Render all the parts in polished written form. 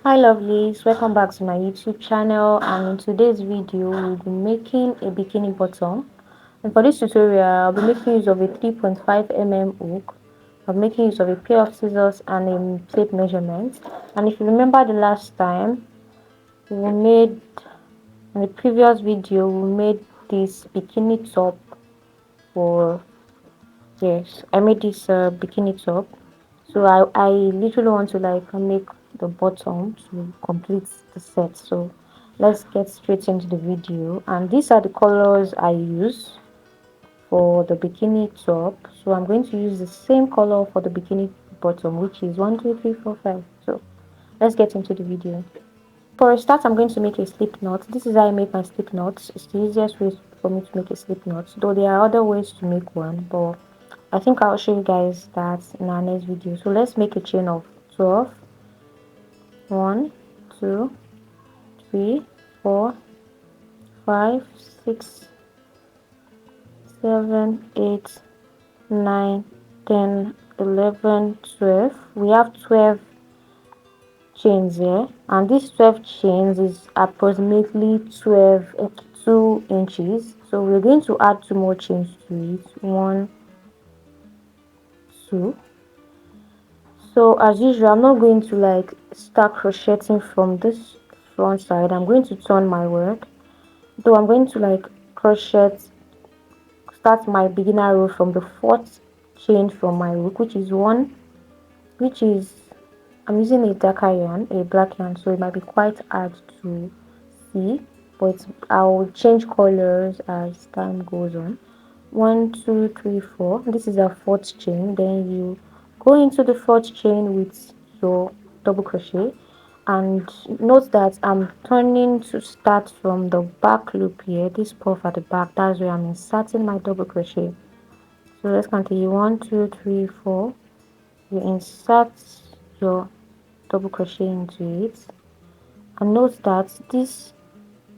Hi lovelies, welcome back to my YouTube channel, and in today's video we'll be making a bikini bottom. And for this tutorial I'll be making use of a 3.5 mm hook. I'll be making use of a pair of scissors and a tape measurement. And if you remember the last time we made, in the previous video we made this bikini top for, yes, I made this bikini top. So I literally want to like make the bottom to complete the set. So let's get straight into the video. And these are the colors I use for the bikini top. So I'm going to use the same color for the bikini bottom, which is 1 2 3 4 5. So let's get into the video. For a start, I'm going to make a slip knot. This is how I make my slip knots. It's the easiest way for me to make a slip knot, though there are other ways to make one, but I think I'll show you guys that in our next video. So let's make a chain of 12. 1 2 3 4 5 6 7 8 9 10 11 12. We have 12 chains here, and these 12 chains is approximately 2 inches. So we're going to add 2 more chains to it. 1 2. So as usual, I'm not going to like start crocheting from this front side. I'm going to turn my work, though I'm going to like crochet, start my beginner row from the fourth chain from my hook, which is one, which is, I'm using a darker yarn, a black yarn, so it might be quite hard to see, but I'll change colors as time goes on. 1 2 3 4. This is our fourth chain. Then you go into the fourth chain with your double crochet, and note that I'm turning to start from the back loop here, this puff at the back. That's where I'm inserting my double crochet. So let's continue. 1 2 3 4. You insert your double crochet into it, and note that these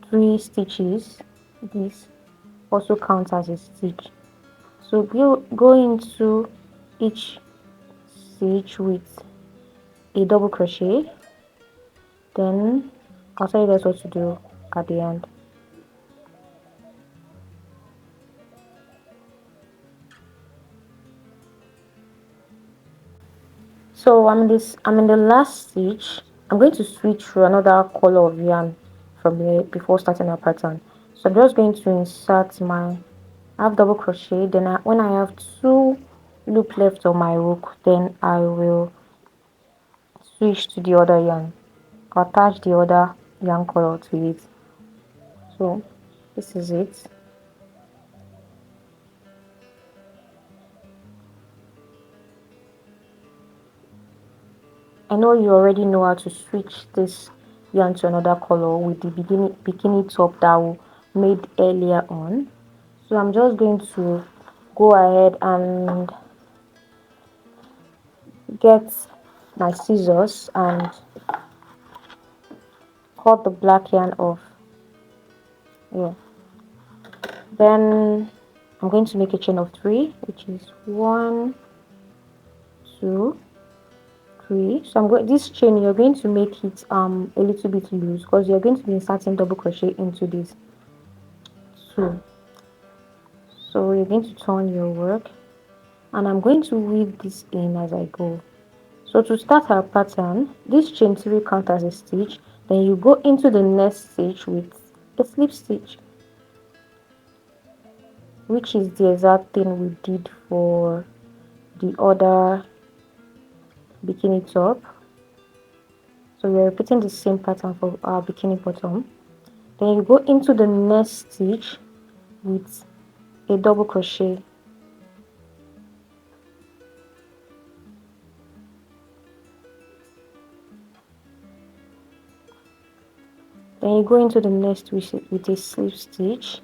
3 stitches, this also counts as a stitch. So go into each stitch with a double crochet, then I'll tell you guys what to do at the end. So I'm in the last stitch. I'm going to switch to another color of yarn from here before starting a pattern. So I'm just going to insert my, I have double crochet, then when I have 2 loop left on my hook, then I will switch to the other yarn, attach the other yarn color to it. So this is it. I know you already know how to switch this yarn to another color with the bikini top that we made earlier on. So I'm just going to go ahead and get my scissors and cut the black yarn off. Yeah. Then I'm going to make a chain of 3, which is 1 2 3. So I'm going, this chain you're going to make it a little bit loose, because you're going to be inserting double crochet into this. So you're going to turn your work, and I'm going to weave this in as I go. So to start our pattern, this chain 3 counts as a stitch. Then you go into the next stitch with a slip stitch, which is the exact thing we did for the other bikini top. So we're repeating the same pattern for our bikini bottom. Then you go into the next stitch with a double crochet. Then you go into the next with a slip stitch.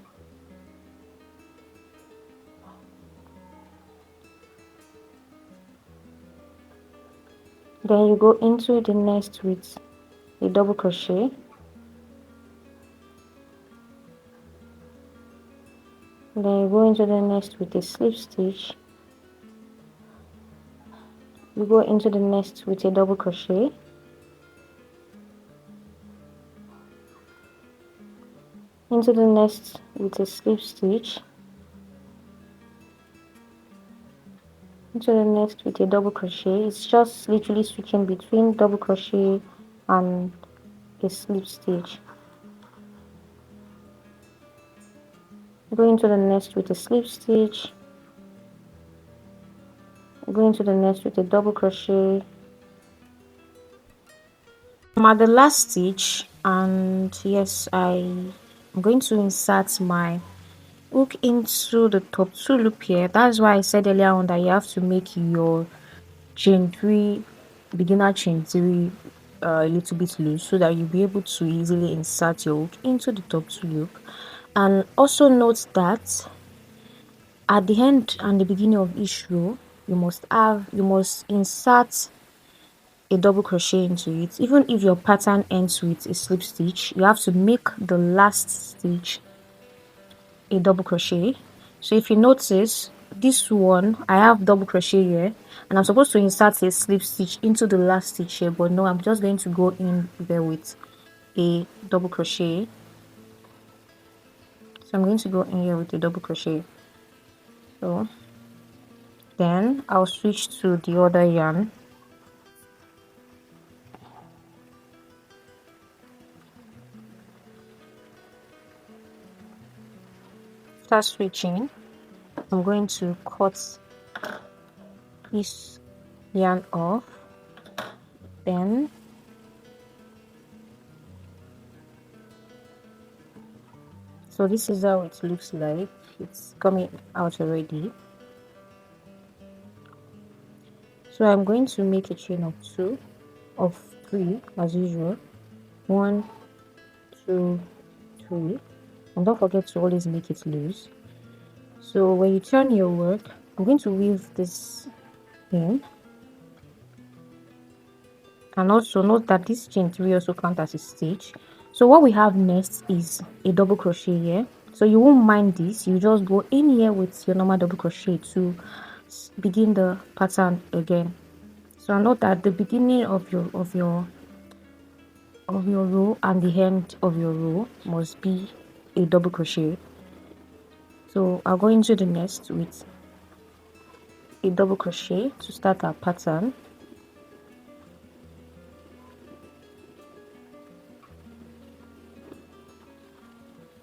Then you go into the next with a double crochet. Then you go into the next with a slip stitch. You go into the next with a double crochet. into the nest with a slip stitch, into the next with a double crochet. It's just literally switching between double crochet and a slip stitch. Go into the next with a slip stitch, go into the next with a double crochet. I'm at the last stitch, and yes, I'm going to insert my hook into the top 2 loop here. That's why I said earlier on that you have to make your chain 3, beginner chain 3, a little bit loose so that you'll be able to easily insert your hook into the top 2 loop. And also note that at the end and the beginning of each row, you must insert a double crochet into it. Even if your pattern ends with a slip stitch, you have to make the last stitch a double crochet. So if you notice, this one I have double crochet here, and I'm supposed to insert a slip stitch into the last stitch here, but no, I'm just going to go in there with a double crochet. So I'm going to go in here with a double crochet. So then I'll switch to the other yarn. Start switching. I'm going to cut this yarn off, then so this is how it looks like. It's coming out already. So I'm going to make a chain of 3 as usual. 1, 2, 3, and don't forget to always make it loose. So when you turn your work, I'm going to weave this in, and also note that this chain 3 also counts as a stitch. So what we have next is a double crochet here. So you won't mind this, you just go in here with your normal double crochet to begin the pattern again. So note that the beginning of your row and the end of your row must be a double crochet. So I'll go into the nest with a double crochet to start our pattern.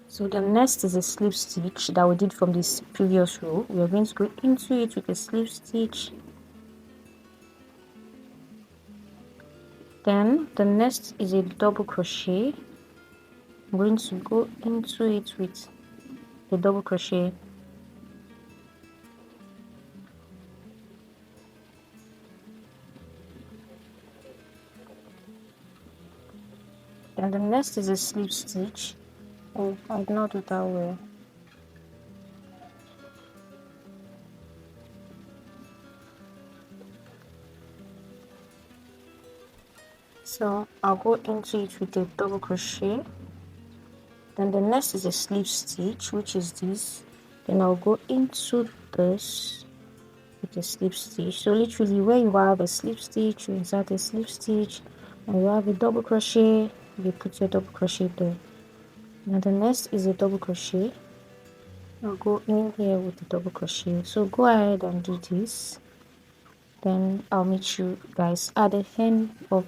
So the next is a slip stitch that we did from this previous row. We are going to go into it with a slip stitch. Then the next is a double crochet. I'm going to go into it with a double crochet. Then the next is a slip stitch. Oh, I did not do that well. So I'll go into it with a double crochet. Then the next is a slip stitch, which is this. Then I'll go into this with a slip stitch. So literally where you have a slip stitch, you insert a slip stitch, and you have a double crochet, you put your double crochet there. Now the next is a double crochet. I'll go in here with the double crochet. So go ahead and do this. Then I'll meet you guys at the end of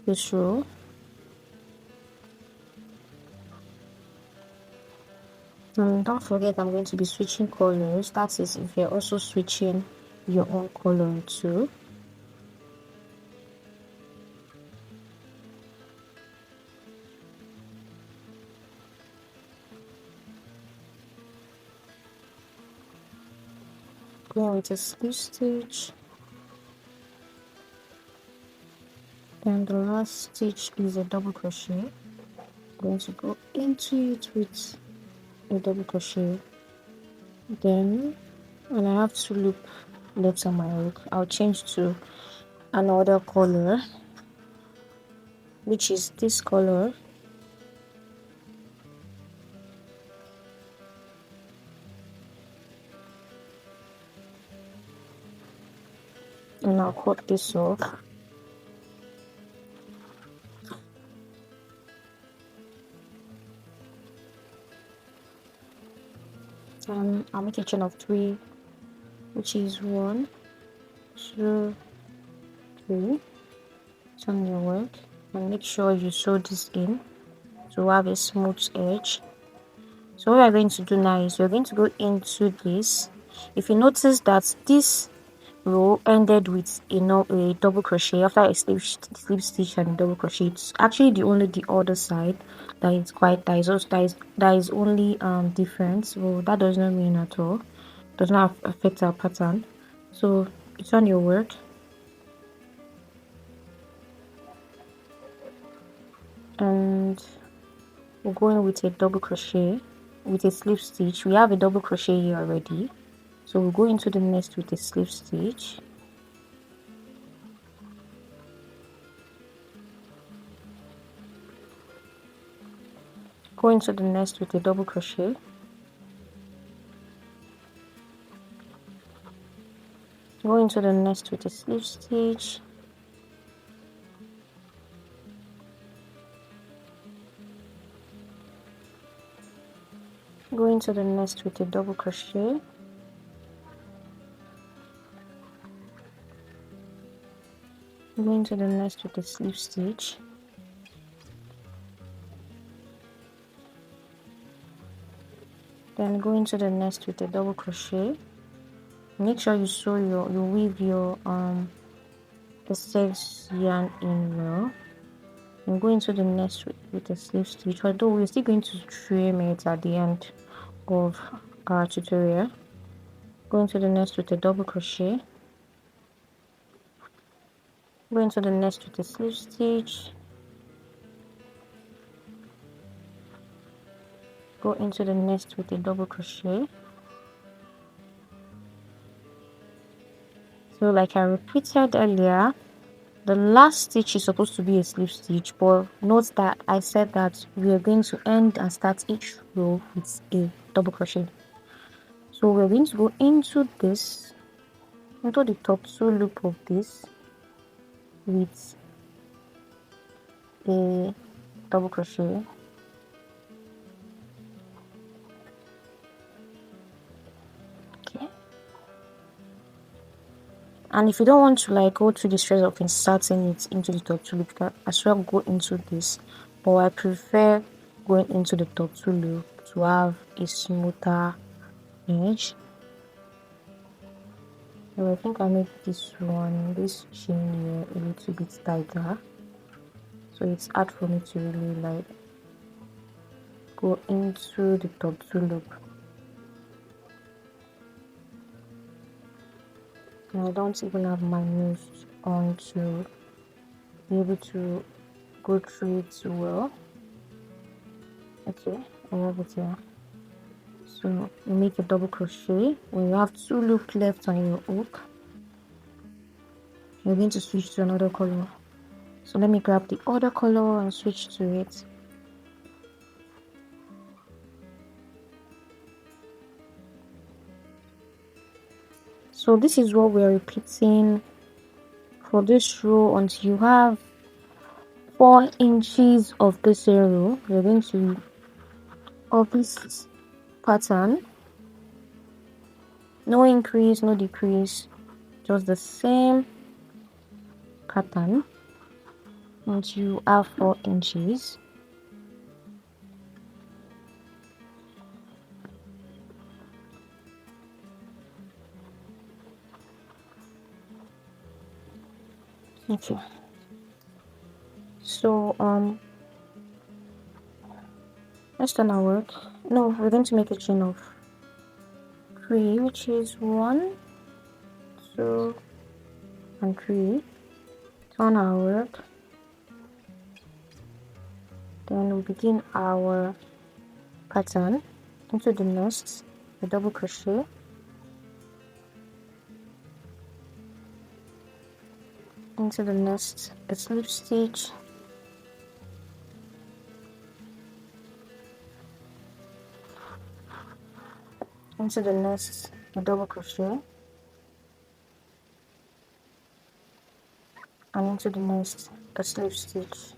this row. And don't forget, I'm going to be switching colors. That is if you're also switching your own color too. Going with a slip stitch. Then the last stitch is a double crochet. I'm going to go into it with a double crochet. Then when I have 2 loop left on my hook, I'll change to another color, which is this color. And I'll cut this off. I'll make a chain of 3, which is 1, 2, 3. Turn your work and make sure you sew this in to have a smooth edge. So what we're going to do now is we're going to go into this. If you notice that this row ended with a double crochet after a slip stitch and a double crochet, it's actually the other side that is quite that is only different. So that does not mean at all, does not affect our pattern. So you turn your work and we're going with a double crochet with a slip stitch. We have a double crochet here already, so we'll go into the next with a slip stitch. Go into the next with a double crochet. Go into the next with a slip stitch. Go into the next with a double crochet. Go into the next with a slip stitch. Then go into the next with a double crochet. Make sure you weave your excess yarn in well. And go into the next with a slip stitch, although we're still going to trim it at the end of our tutorial. Go into the next with a double crochet. Go into the next with a slip stitch. Go into the next with a double crochet. So like I repeated earlier, the last stitch is supposed to be a slip stitch, but note that I said that we are going to end and start each row with a double crochet. So we're going to go into the top 2 loop of this with a double crochet. Okay. And if you don't want to go through the stress of inserting it into the top 2 loop, you can as well go into this, but I prefer going into the top 2 loop to have a smoother edge. So I think I make this chain here a little bit tighter, so it's hard for me to really go into the top 2 loop. And I don't even have my nails on to be able to go through it well. Okay, I have it here. So you make a double crochet. When you have 2 loops left on your hook, you're going to switch to another color. So let me grab the other color and switch to it. So this is what we're repeating for this row until you have 4 inches of this row. We're going to of this pattern. No increase, no decrease, just the same pattern until you have 4 inches. Okay, so let's turn our work. No, we're going to make a chain of 3, which is 1, 2 and 3. Turn our work, then we begin our pattern into the next, a double crochet, into the next, a slip stitch, into the next, a double crochet, and into the next, a slip stitch.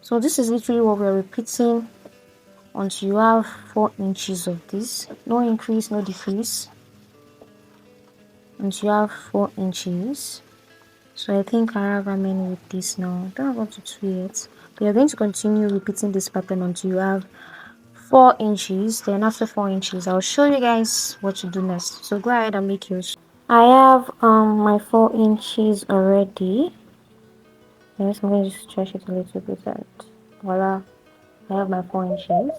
So this is literally what we're repeating until you have 4 inches of this. No increase, no decrease, until you have 4 inches. So I think I have how many with this now? I don't have up to 2 yet. But you're going to continue repeating this pattern until you have 4 inches. Then after 4 inches, I'll show you guys what to do next. So go ahead and make yours. I have my 4 inches already. Yes, I'm going to stretch it a little bit and voila, I have my 4 inches.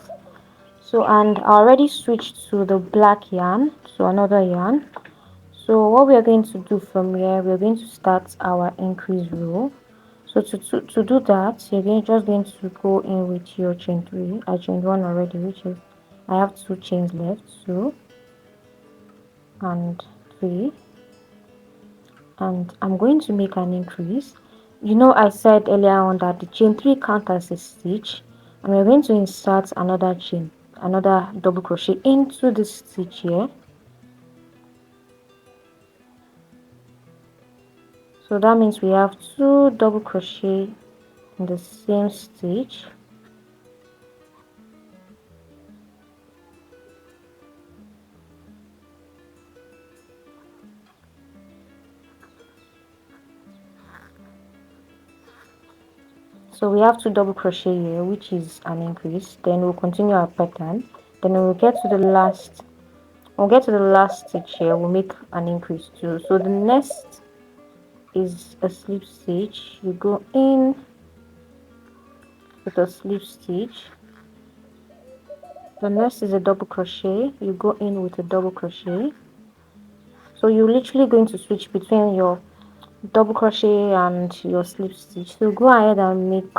So, and I already switched to the black yarn, so another yarn. So what we are going to do from here, we're going to start our increase row. So to do that, just going to go in with your chain 3. I chained 1 already, which is I have 2 chains left, 2 and 3, and I'm going to make an increase. You know, I said earlier on that the chain 3 counts as a stitch, and we're going to insert another double crochet into this stitch here. So that means we have 2 double crochet in the same stitch. So we have 2 double crochet here, which is an increase. Then we'll continue our pattern. Then we'll get to the last stitch here, we'll make an increase too. So the next is a slip stitch. You go in with a slip stitch. The next is a double crochet. You go in with a double crochet. So you're literally going to switch between your double crochet and your slip stitch. So go ahead and make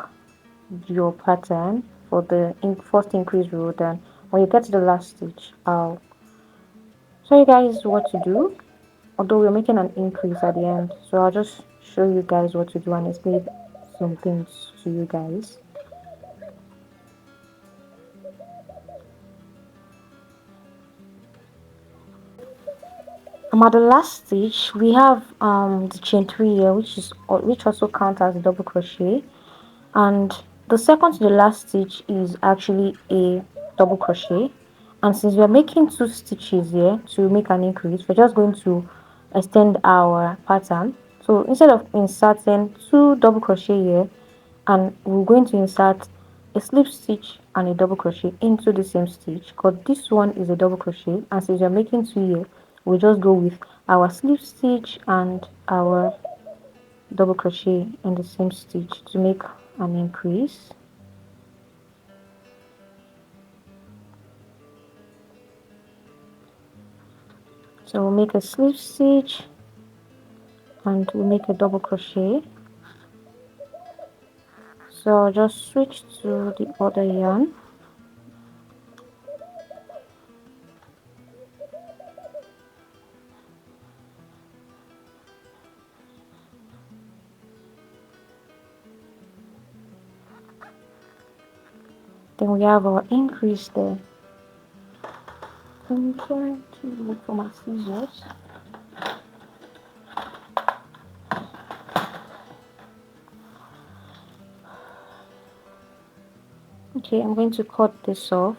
your pattern for the first increase row. Then when you get to the last stitch, I'll show you guys what to do, although we're making an increase at the end, so I'll just show you guys what to do and explain some things to you guys. At the last stitch, we have the chain 3 here, which also counts as a double crochet, and the second to the last stitch is actually a double crochet. And since we are making 2 stitches here to make an increase, we're just going to extend our pattern. So instead of inserting 2 double crochet here, and we're going to insert a slip stitch and a double crochet into the same stitch, because this one is a double crochet, and since we're making 2 here, we'll just go with our slip stitch and our double crochet in the same stitch to make an increase. So we'll make a slip stitch and we'll make a double crochet. So I'll just switch to the other yarn. Then we have our increase there. I'm trying to look for my scissors. Okay, I'm going to cut this off.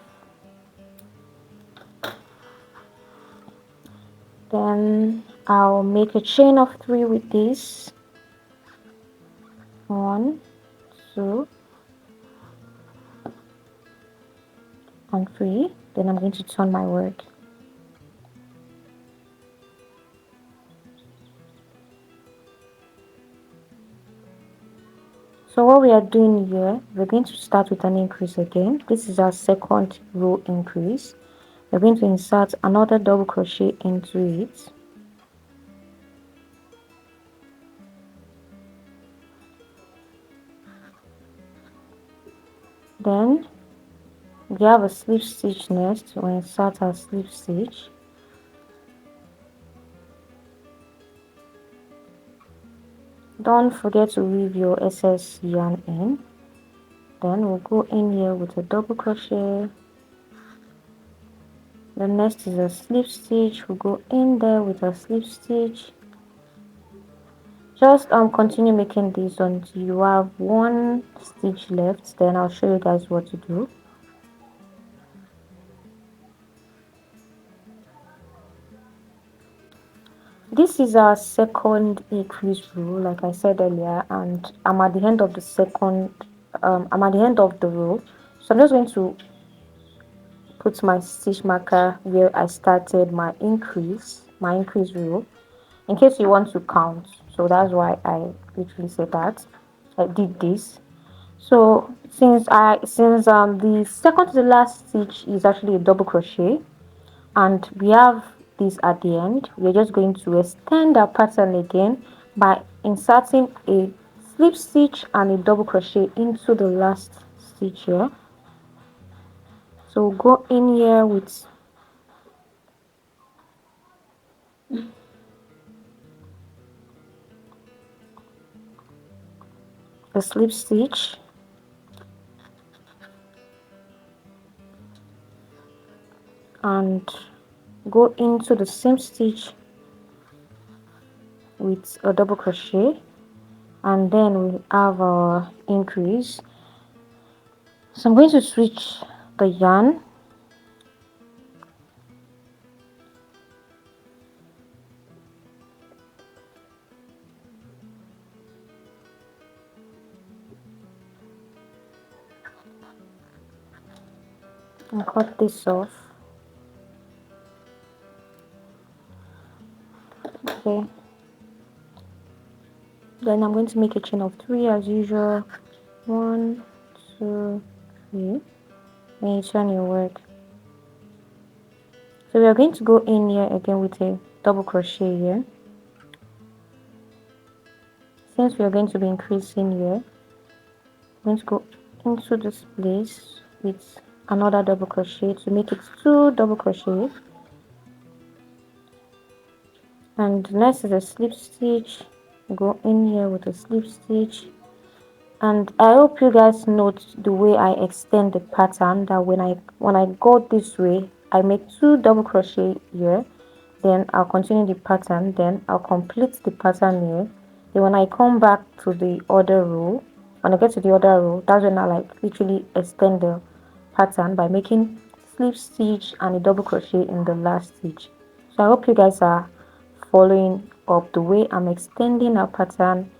Then I'll make a chain of 3 with this. 1, 2, and 3. Then I'm going to turn my work. So what we are doing here, we're going to start with an increase again. This is our second row increase. We're going to insert another double crochet into it. Then we have a slip stitch next. We'll insert our slip stitch. Don't forget to weave your excess yarn in. Then we'll go in here with a double crochet. The next is a slip stitch. We'll go in there with a slip stitch. Just continue making this until you have 1 stitch left. Then I'll show you guys what to do. this is our second increase row, like I said earlier, and I'm at the end of the second. I'm at the end of the row, so I'm just going to put my stitch marker where I started my increase row, in case you want to count. So that's why I literally said that I did this. So since the second to the last stitch is actually a double crochet, and we have this at the end, we're just going to extend our pattern again by inserting a slip stitch and a double crochet into the last stitch here. So go in here with a slip stitch and go into the same stitch with a double crochet, and then we have our increase. So I'm going to switch the yarn and cut this off. Okay, then I'm going to make a chain of 3 as usual. 1, 2, 3. Then you turn your work. So we are going to go in here again with a double crochet here. Since we are going to be increasing here, I'm going to go into this place with another double crochet to make it 2 double crochet, and next is a slip stitch. Go in here with a slip stitch, and I hope you guys note the way I extend the pattern, that when I go this way I make 2 double crochet here, then I'll continue the pattern, then I'll complete the pattern here. Then when I come back to the other row, when I get to the other row, that's when I like literally extend the pattern by making slip stitch and a double crochet in the last stitch. So I hope you guys are following up the way I'm extending our pattern.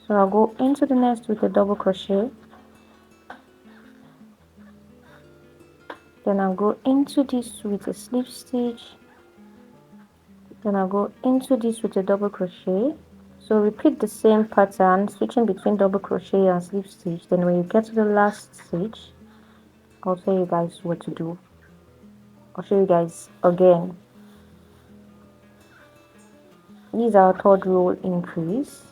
So I'll go into the nest with a double crochet, then I'll go into this with a slip stitch, then I'll go into this with a double crochet. So repeat the same pattern, switching between double crochet and slip stitch. Then when you get to the last stitch, I'll tell you guys what to do. I'll show you guys again. This is our third row increase,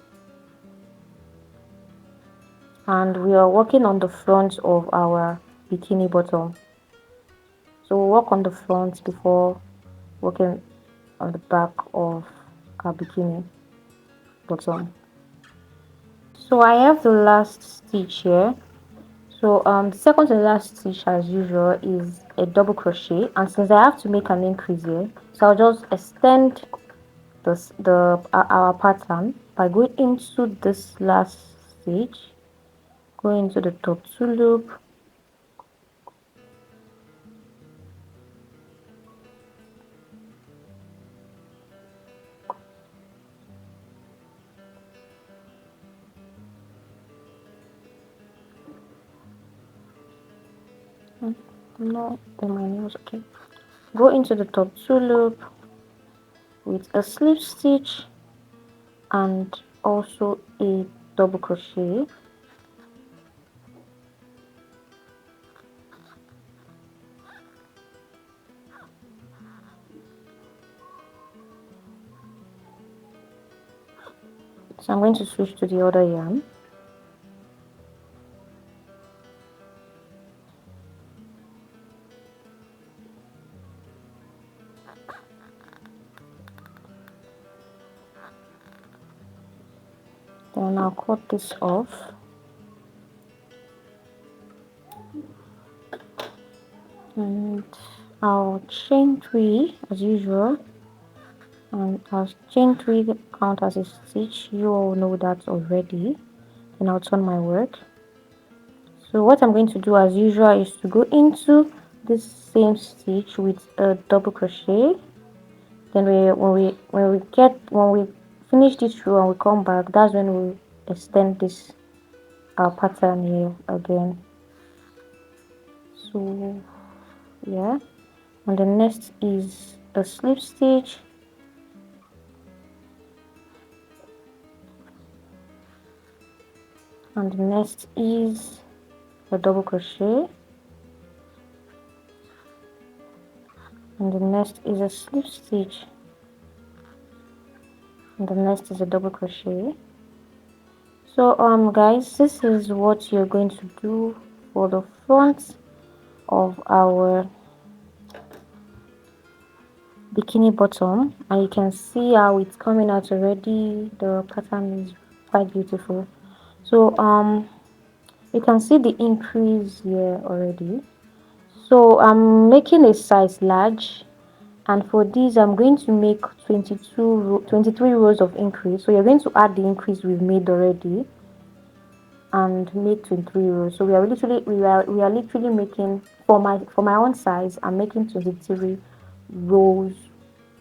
and we are working on the front of our bikini bottom. So we'll work on the front before working on the back of our bikini bottom. So I have the last stitch here. So the second to the last stitch as usual is a double crochet, and since I have to make an increase here, so I'll just extend our pattern by going into this last stitch, go into the top 2 loop, no, my nails, okay, go into the top 2 loop with a slip stitch and also a double crochet, so I'm going to switch to the other yarn. Then I'll cut this off, and I'll chain 3 as usual, and I'll chain 3 count as a stitch. You all know that already. And I'll turn my work. So what I'm going to do as usual is to go into this same stitch with a double crochet. Then when we finish this row and we come back, that's when we extend this our pattern here again. So yeah, and the next is a slip stitch, and the next is a double crochet, and the next is a slip stitch, and the next is a double crochet. So guys, this is what you're going to do for the front of our bikini bottom, and you can see how it's coming out already. The pattern is quite beautiful. So you can see the increase here already. So I'm making a size large, and for this I'm going to make 23 rows of increase. So you're going to add the increase we've made already and make 23 rows. So we are literally making, for my own size, I'm making 23 rows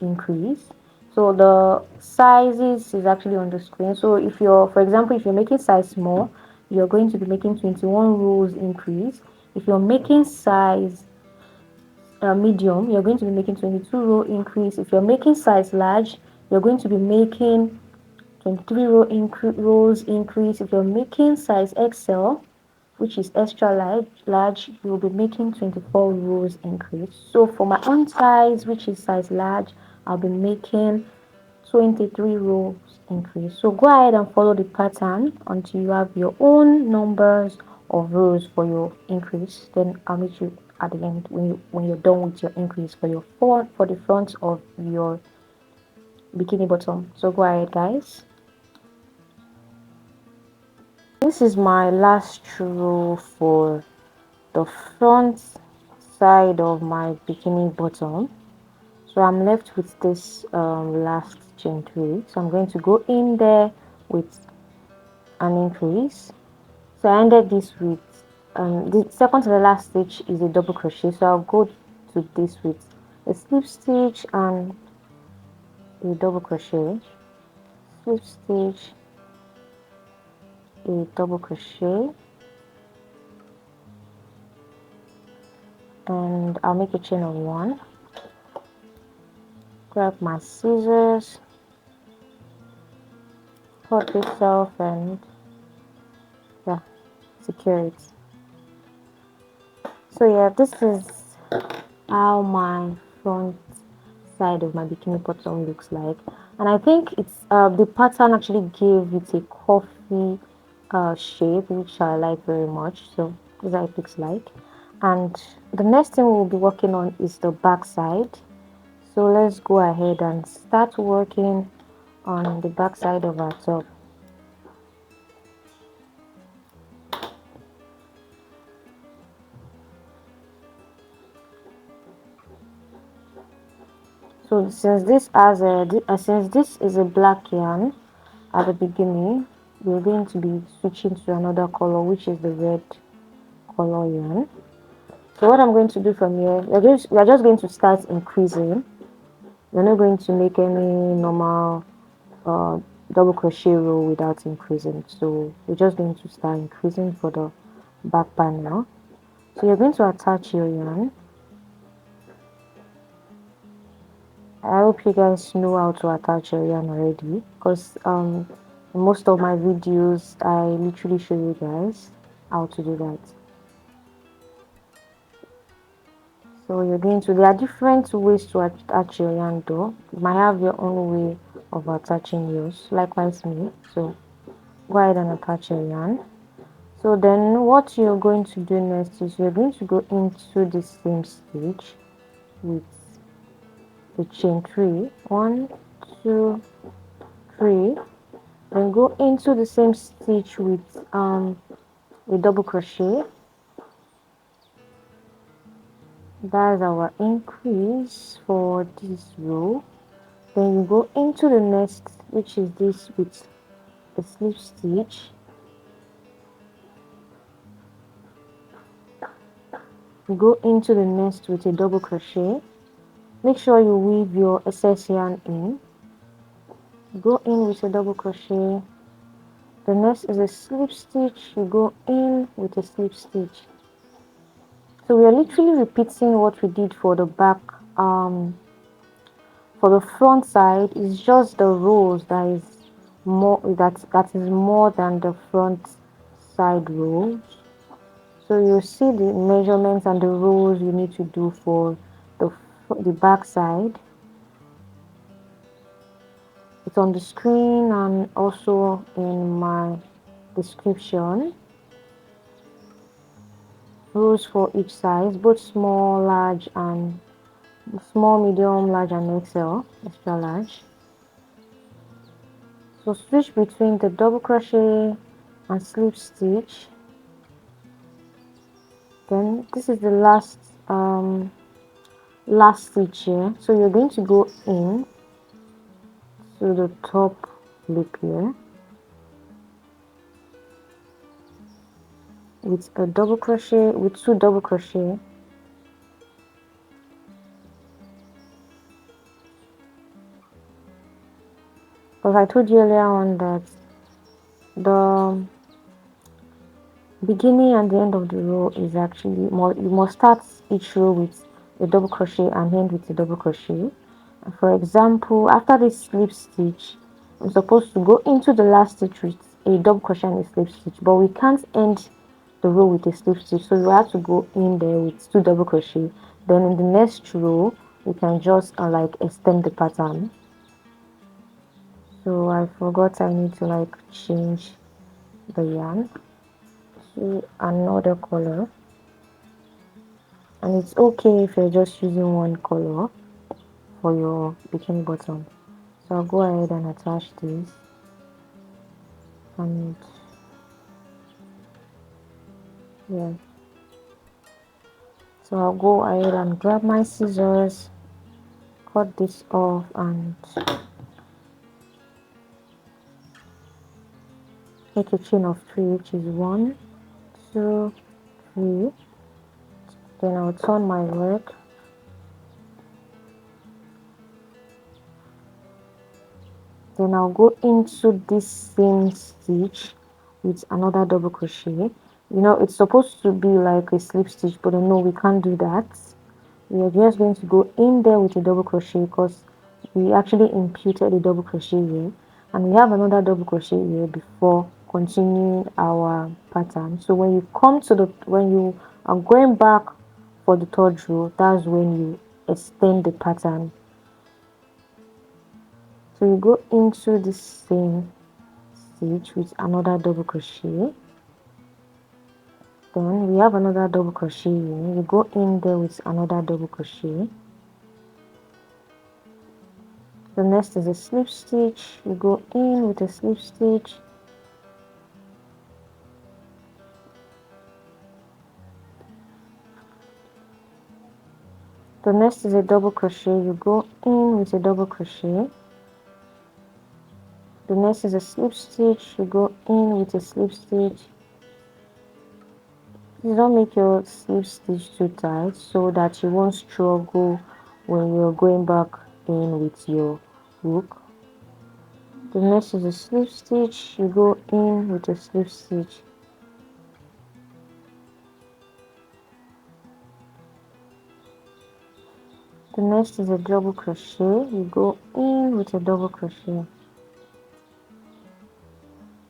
increase. So the sizes is actually on the screen. So if you're, for example, if you're making size small, you're going to be making 21 rows increase. If you're making size medium, you're going to be making 22 row increase. If you're making size large, you're going to be making 23 rows increase. If you're making size XL, which is extra large, you'll be making 24 rows increase. So for my own size, which is size large, I'll be making 23 rows increase. So go ahead and follow the pattern until you have your own numbers of rows for your increase. Then I'll meet you at the end when you're done with your increase for your for the front of your bikini bottom. So go ahead, guys. This is my last row for the front side of my bikini bottom. So I'm left with this last chain 3. So I'm going to go in there with an increase. So I ended this with the second to the last stitch is a double crochet. So I'll go to this with a slip stitch and a double crochet, slip stitch, a double crochet, and I'll make a chain of 1. Grab my scissors, cut this off, and yeah, secure it. So yeah, this is how my front side of my bikini bottom looks like, and I think it's the pattern actually gave it a coffee shape, which I like very much. So this is how it looks like, and the next thing we'll be working on is the back side. So let's go ahead and start working on the back side of our top. So since this is a black yarn at the beginning, we're going to be switching to another color, which is the red color yarn. So what I'm going to do from here, we are just going to start increasing. We're not going to make any normal double crochet row without increasing. So we're just going to start increasing for the back panel. So you're going to attach your yarn. I hope you guys know how to attach your yarn already, because in most of my videos I literally show you guys how to do that. So there are different ways to attach your yarn though. You might have your own way of attaching yours, likewise me. So go ahead and attach your yarn. So then what you're going to do next is you're going to go into the same stitch with the chain 3. 1, 2, 3. Then go into the same stitch with a double crochet. That's our increase for this row. Then you go into the next, which is this with a slip stitch. go into the nest with a double crochet. Make sure you weave your excess yarn in. Go in with a double crochet. The next is a slip stitch. You go in with a slip stitch. So we are literally repeating what we did for the back. For the front side, it's just the rows that is more than the front side rows. So you see the measurements and the rows you need to do for the back side. It's on the screen and also in my description. Rows for each size, both small, large, and small, medium, large, and XL, extra large. So switch between the double crochet and slip stitch. Then this is the last stitch here. So you're going to go in to the top loop here with a double crochet, with 2 double crochet. Because I told you earlier on that the beginning and the end of the row is actually more, you must start each row with a double crochet and end with a double crochet. For example, after this slip stitch, I'm supposed to go into the last stitch with a double crochet and a slip stitch, but we can't end the row with a slip stitch, so you have to go in there with 2 double crochet. Then in the next row we can just like extend the pattern. So I forgot I need to like change the yarn to another color, and it's okay if you're just using one color for your bikini bottom. So I'll go ahead and attach this, and yeah, so I'll go ahead and grab my scissors, cut this off, and make a chain of 3, which is 1, 2, 3. Then I'll turn my work. Then I'll go into this same stitch with another double crochet. You know, it's supposed to be like a slip stitch, but no, we can't do that. We are just going to go in there with a double crochet because we actually imputed a double crochet here, and we have another double crochet here before continuing our pattern. So when you come to when you are going back for the 3rd row, that's when you extend the pattern. So you go into the same stitch with another double crochet. Then we have another double crochet here. You go in there with another double crochet. The next is a slip stitch. You go in with a slip stitch. The next is a double crochet. You go in with a double crochet. The next is a slip stitch. You go in with a slip stitch. Please don't make your slip stitch too tight so that you won't struggle when you're going back in with your hook. The next is a slip stitch. You go in with a slip stitch. The next is a double crochet. You go in with a double crochet.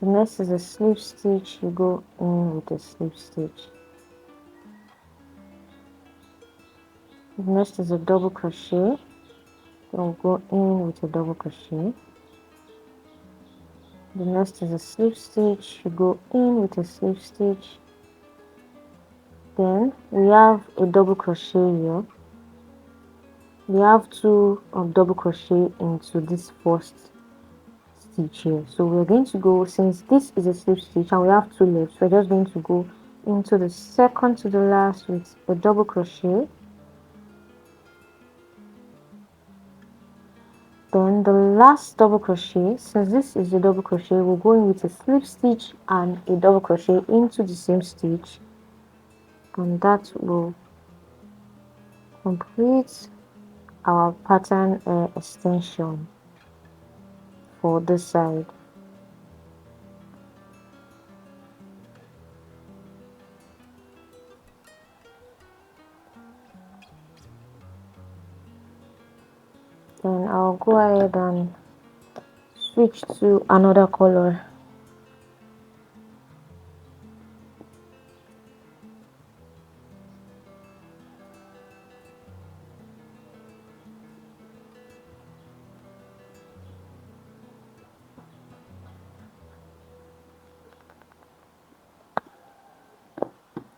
The next is a slip stitch. You go in with a slip stitch. The next is a double crochet. Then go in with a double crochet. The next is a slip stitch. You go in with a slip stitch. Then we have a double crochet here. We have 2 double crochet into this first stitch here. So we're going to go, since this is a slip stitch and we have 2 left, we're just going to go into the second to the last with a double crochet. Then the last double crochet, since this is a double crochet, we'll go in with a slip stitch and a double crochet into the same stitch, and that will complete our pattern extension for this side. Then I'll go ahead and switch to another color.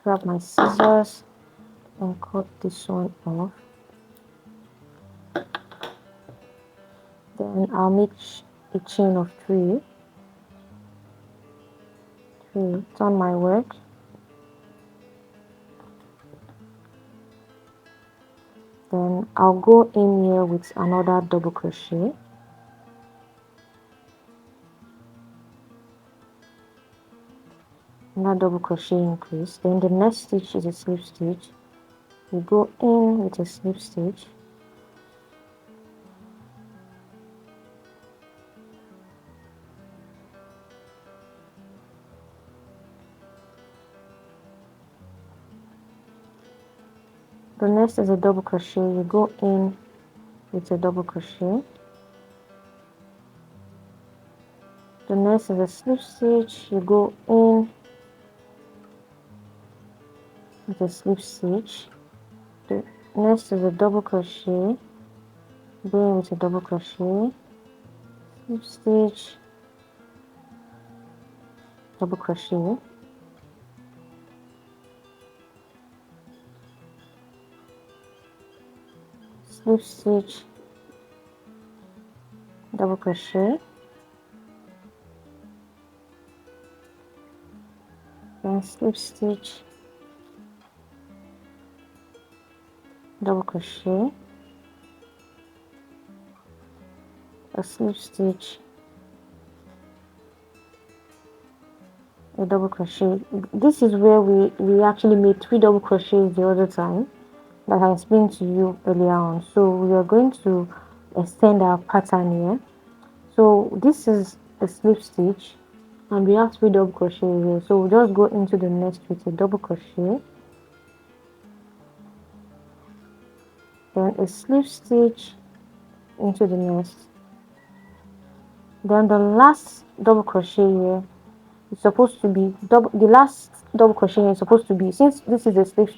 Grab my scissors and cut this one off. Then I'll make a chain of three. Turn my work. Then I'll go in here with another double crochet. Another double crochet increase. Then the next stitch is a slip stitch. You go in with a slip stitch. The next is a double crochet. You go in with a double crochet. The next is a slip stitch. You go in with a slip stitch. The next is a double crochet. Go in with a double crochet. Slip stitch. Double crochet. Slip stitch. Double crochet. Then slip stitch, double crochet, a slip stitch, a double crochet. This is where we actually made 3 double crochets the other time that I explained to you earlier on. So we are going to extend our pattern here. So this is a slip stitch and we have 3 double crochets here. So we'll just go into the next with a double crochet, then a slip stitch into the next. Then the last double crochet here is supposed to be the last double crochet here is supposed to be, since this is a slip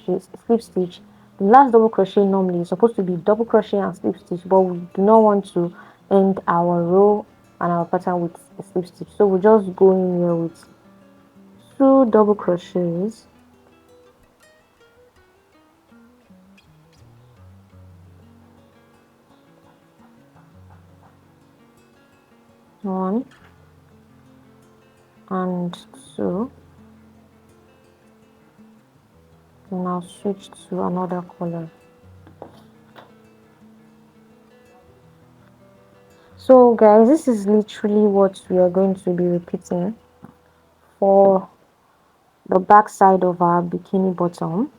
stitch, the last double crochet normally is supposed to be double crochet and slip stitch, but we do not want to end our row and our pattern with a slip stitch, so we'll just go in here with 2 double crochets, one and 2. Then I'll switch to another color. So guys, this is literally what we are going to be repeating for the back side of our bikini bottom.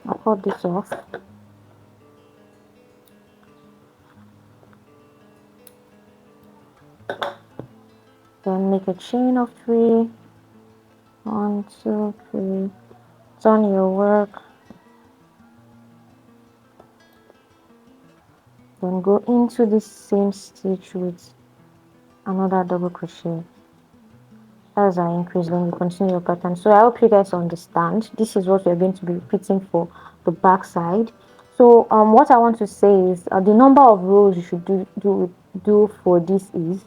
I'll cut this off. Then make a chain of 3. 1, 2, 3. Turn your work. Then go into the same stitch with another double crochet. As I increase, then you continue your pattern. So I hope you guys understand. This is what we are going to be repeating for the back side. So what I want to say is the number of rows you should do for this is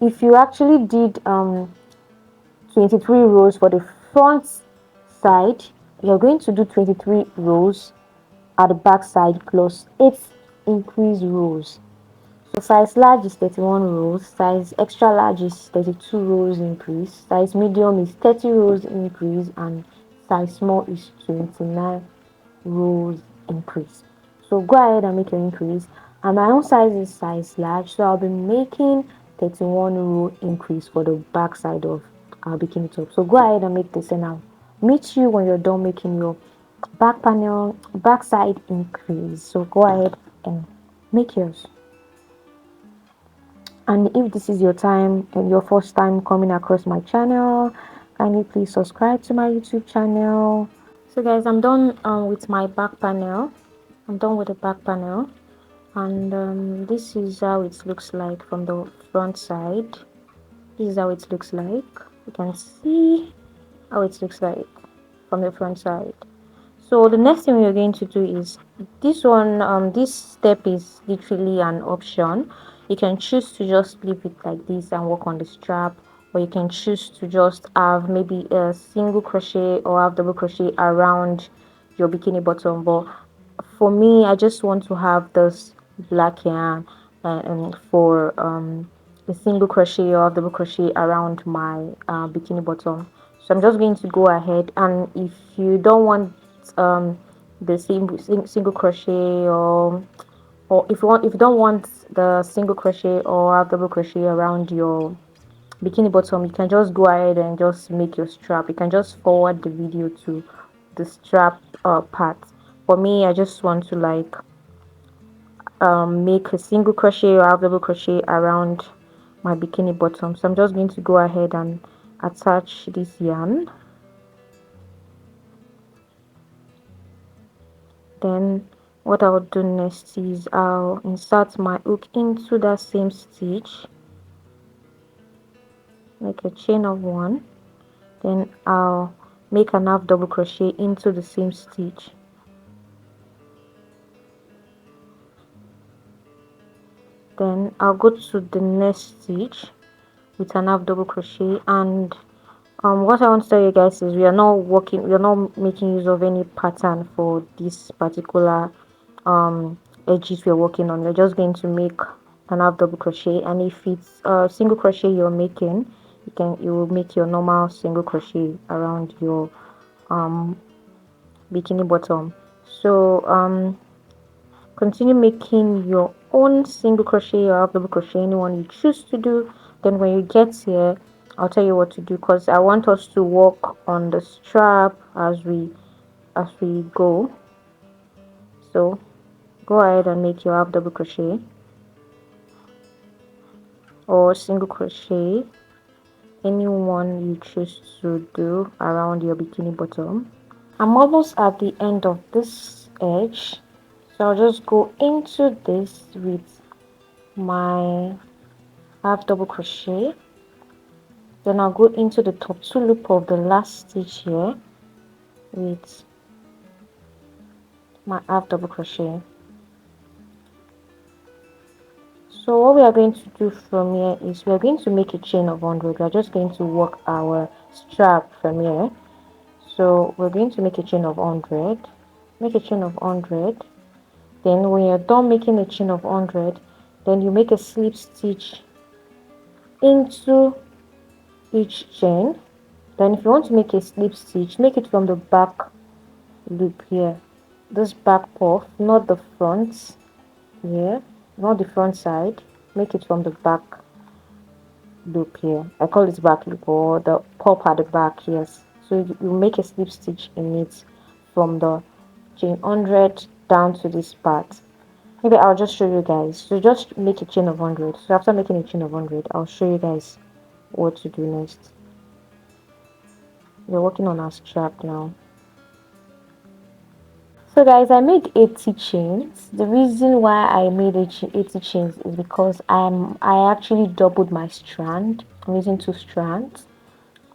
if you actually did 23 rows for the front side, you're going to do 23 rows at the back side plus 8 increase rows. So size large is 31 rows, size extra large is 32 rows increase, size medium is 30 rows increase, and size small is 29 rows increase. So go ahead and make your increase. And my own size is size large, so I'll be making 31 row increase for the back side of our bikini top. So go ahead and make this, and I'll meet you when you're done making your back panel, back side increase. So go ahead and make yours. And if this is your time and your first time coming across my channel, kindly please subscribe to my YouTube channel. So guys, I'm done with my back panel. I'm done with the back panel, and this is how it looks like from the front side. This is how it looks like. You can see how it looks like from the front side. So the next thing we're going to do is this one. This step is literally an option. You can choose to just leave it like this and work on the strap, or you can choose to just have maybe a single crochet or have double crochet around your bikini bottom. But for me, I just want to have this black yarn for a single crochet or double crochet around my bikini bottom. So I'm just going to go ahead, and if you don't want um the single crochet, or if you don't want the single crochet or have double crochet around your bikini bottom, you can just go ahead and just make your strap. You can just forward the video to the strap part. For me, I just want to like make a single crochet or have double crochet around my bikini bottom. So I'm just going to go ahead and attach this yarn. Then what I'll do next is I'll insert my hook into that same stitch, make a chain of 1, then I'll make an half double crochet into the same stitch, then I'll go to the next stitch with an half double crochet. And what I want to tell you guys is we are not making use of any pattern for this particular edges we're working on. We're just going to make an half double crochet, and if it's a single crochet you're making, you will make your normal single crochet around your bikini bottom. So continue making your own single crochet or half double crochet, anyone you choose to do. Then when you get here, I'll tell you what to do, because I want us to work on the strap as we go. So go ahead and make your half double crochet or single crochet, anyone you choose to do around your bikini bottom. I'm almost at the end of this edge, so I'll just go into this with my half double crochet, then I'll go into the top 2 loop of the last stitch here with my half double crochet. So what we are going to do from here is we are going to make a chain of 100. We are just going to work our strap from here. So we're going to make a chain of 100, make a chain of 100. Then when you're done making a chain of 100, then you make a slip stitch into each chain. Then if you want to make a slip stitch, make it from the back loop here, this back puff, not the front here, not the front side. Make it from the back loop here. I call it back loop, or the puff at the back. Yes, so you make a slip stitch in it from the chain 100 down to this part. Maybe I'll just show you guys. So just make a chain of 100. So after making a chain of 100, I'll show you guys what to do next. We're working on our strap now. So guys, I made 80 chains. The reason why I made 80 chains is because I actually doubled my strand. I'm using 2 strands,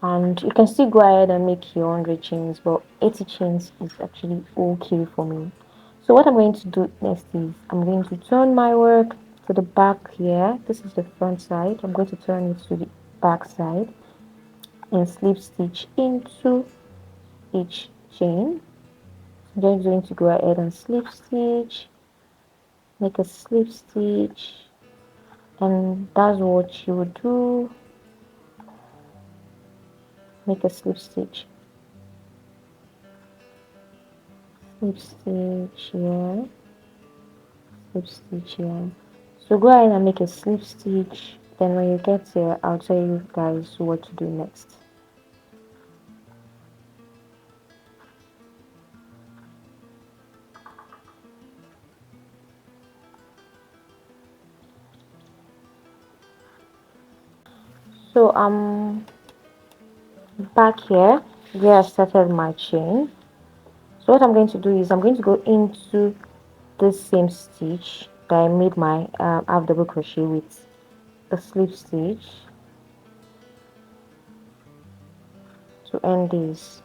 and you can still go ahead and make your 100 chains, but 80 chains is actually okay for me. So what I'm going to do next is I'm going to turn my work to the back here. This is the front side. I'm going to turn it to the back side and slip stitch into each chain. I'm just going to go ahead and slip stitch, make a slip stitch, and that's what you would do. Make a slip stitch, slip stitch here, slip stitch here. So go ahead and make a slip stitch Then when you get here, I'll tell you guys what to do next. So I'm back here where I started my chain. So what I'm going to do is I'm going to go into this same stitch that I made my half double crochet with a slip stitch to end this.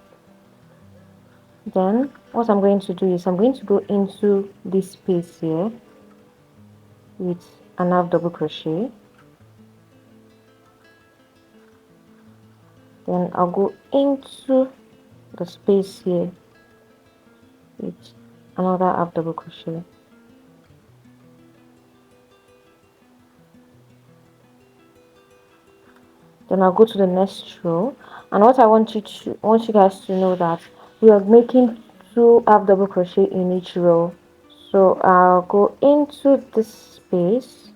Then what I'm going to do is I'm going to go into this space here with an half double crochet. Then I'll go into the space here with another half double crochet. Then I'll go to the next row, and what I want you guys to know that we are making 2 half double crochet in each row. So I'll go into this space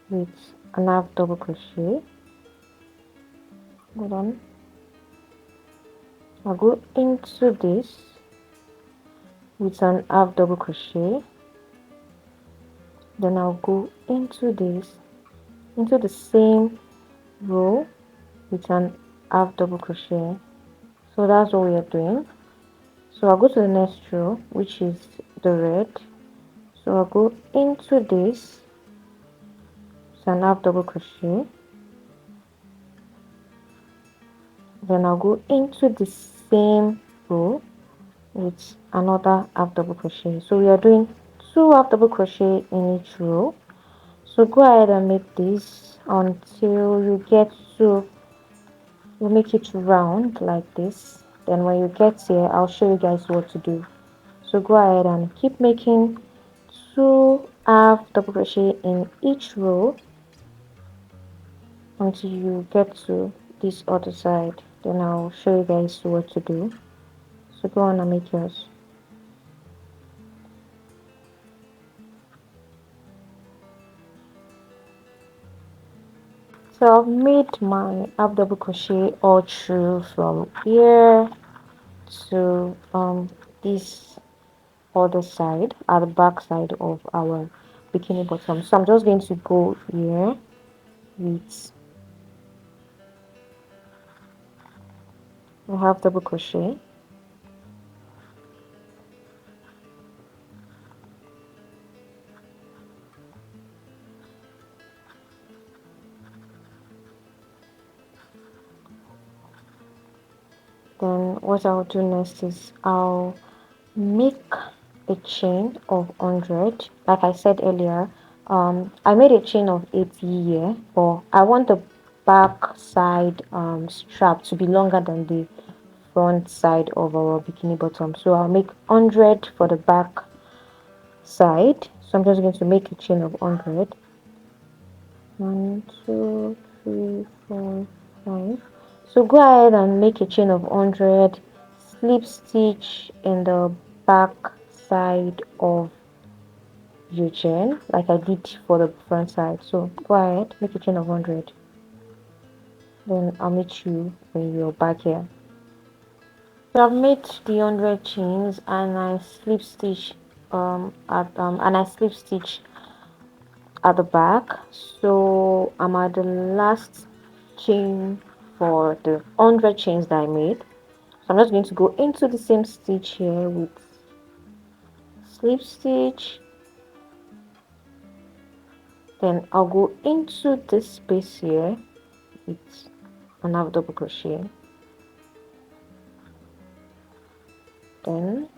with an half double crochet. Hold on. I'll go into this with an half double crochet. Then I'll go into this, into the same row with an half double crochet. So that's what we are doing. So I'll go to the next row, which is the red. So I'll go into this with an half double crochet. Then I'll go into the same row with another half double crochet. So we are doing 2 half double crochet in each row. So go ahead and make this until you get to, you make it round like this. Then when you get here, I'll show you guys what to do. So go ahead and keep making 2 half double crochet in each row until you get to this other side. Then I'll show you guys what to do. So go on and make yours. So I've made my half double crochet all through from here to this other side at the back side of our bikini bottom. So I'm just going to go here with a half double crochet. Then what I'll do next is I'll make a chain of 100. Like I said earlier, I made a chain of 80 here, but I want the back side strap to be longer than the front side of our bikini bottom. So I'll make 100 for the back side. So I'm just going to make a chain of 100. 1, 2, 3, 4, 5. So go ahead and make a chain of 100, slip stitch in the back side of your chain like I did for the front side. So go ahead, make a chain of 100. Then I'll meet you when you're back here. So I've made the 100 chains and I slip stitch at the back. So I'm at the last chain for the 100 chains that I made. So I'm just going to go into the same stitch here with slip stitch. Then I'll go into this space here with an half double crochet. Then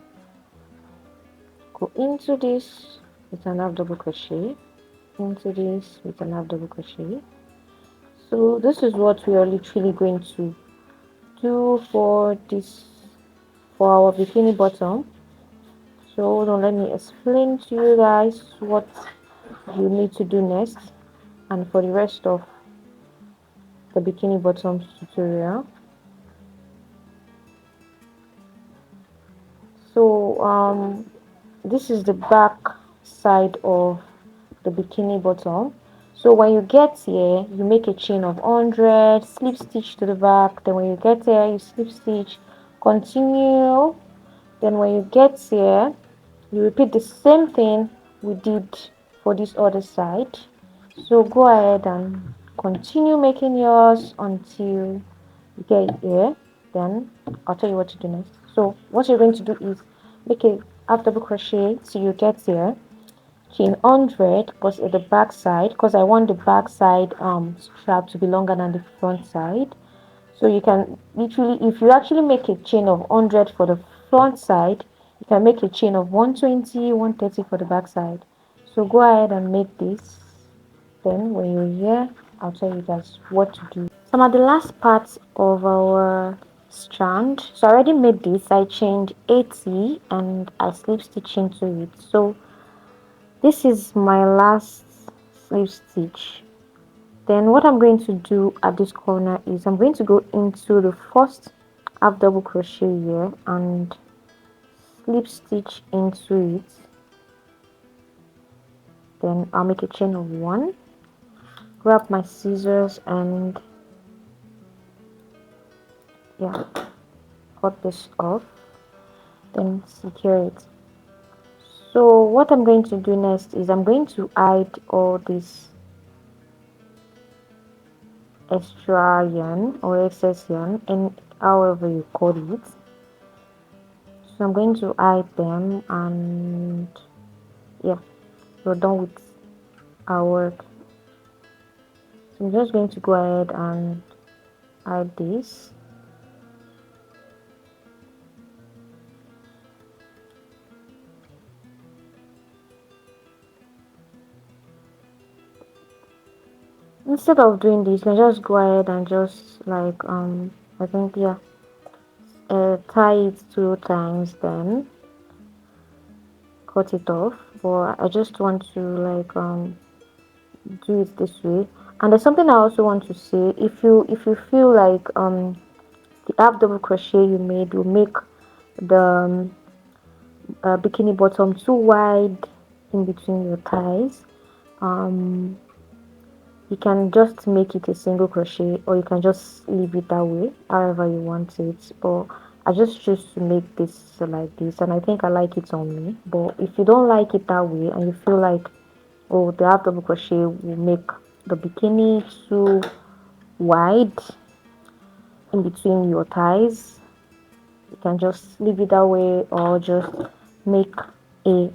go into this with an half double crochet, into this with an half double crochet. So this is what we are literally going to do for our bikini bottom. So hold on, let me explain to you guys what you need to do next and for the rest of the bikini bottom tutorial. So this is the back side of the bikini bottom. So when you get here, you make a chain of 100, slip stitch to the back. Then when you get here, you slip stitch, continue. Then when you get here, you repeat the same thing we did for this other side. So go ahead and continue making yours until you get here. Then I'll tell you what to do next. So what you're going to do is make a half double crochet till you get here, chain 100, because at the back side, because I want the back side strap to be longer than the front side. So you can literally, if you actually make a chain of 100 for the front side, you can make a chain of 120, 130 for the back side. So go ahead and make this. Then when you're here, I'll tell you guys what to do. Some of the last parts of our strand. So I already made this. I chained 80 and I slip stitch into it. So this is my last slip stitch. Then what I'm going to do at this corner is I'm going to go into the first half double crochet here and slip stitch into it. Then I'll make a chain of 1, grab my scissors and yeah, cut this off, then secure it. So what I'm going to do next is I'm going to hide all this extra yarn or excess yarn, and however you call it. So I'm going to hide them, and yeah, we're done with our work. So I'm just going to go ahead and hide this. Instead of doing this, you can just go ahead and just like I think yeah, tie it 2 times, then cut it off. But I just want to like do it this way. And there's something I also want to say. If you feel like the half double crochet you made will make the bikini bottom too wide in between your thighs, um you can just make it a single crochet, or you can just leave it that way, however you want it. But I just choose to make this like this, and I think I like it on me. But if you don't like it that way and you feel like, oh, the half double crochet will make the bikini too wide in between your thighs, you can just leave it that way, or just make a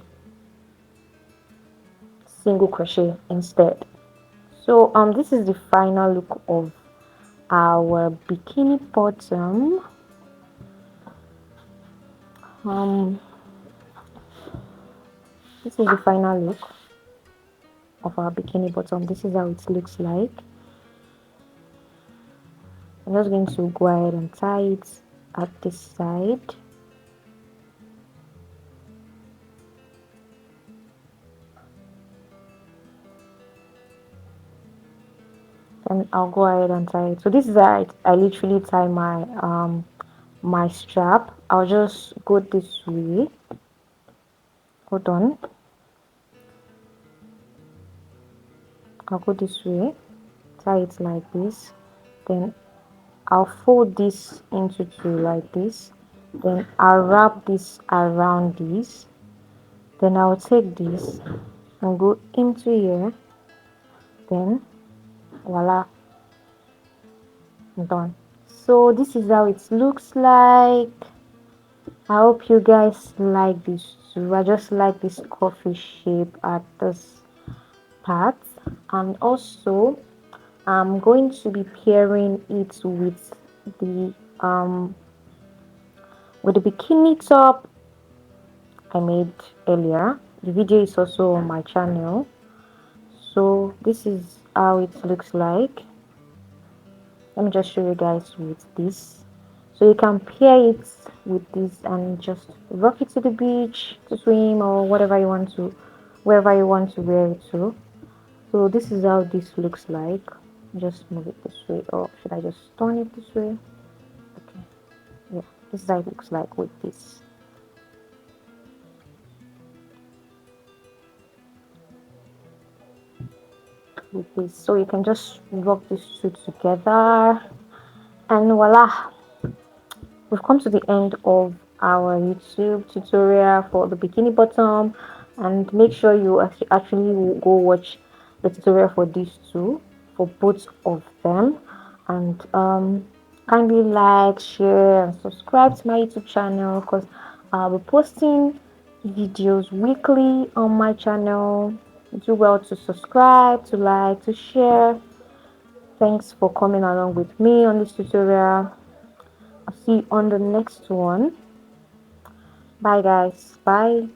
single crochet instead. So this is the final look of our bikini bottom. um this is the final look of our bikini bottom. This is how it looks like. I'm just going to go ahead and tie it at this side. Then I'll go ahead and tie it. So this is how I literally tie my strap. I'll just go this way. Hold on. I'll go this way, tie it like this, then I'll fold this into 2 like this, then I'll wrap this around this, then I'll take this and go into here, then voila, I'm done. So this is how it looks like. I hope you guys like this too. I just like this coffee shape at this part. And also I'm going to be pairing it um with the bikini top I made earlier. The video is also on my channel. So this is how it looks like. Let me just show you guys with this. So you can pair it with this and just rock it to the beach, to swim, or whatever you want to, wherever you want to wear it to. So this is how this looks like. Just move it this way, or should I just turn it this way? Okay, yeah, this is how it looks like with this. with this. So you can just rub these two together, and voila, we've come to the end of our YouTube tutorial for the bikini bottom. And make sure you actually go watch the tutorial for these two, for both of them. And kindly like, share, and subscribe to my YouTube channel, because I'll be posting videos weekly on my channel. Do well to subscribe, to like, to share. Thanks for coming along with me on this tutorial. I'll see you on the next one. Bye, guys. Bye.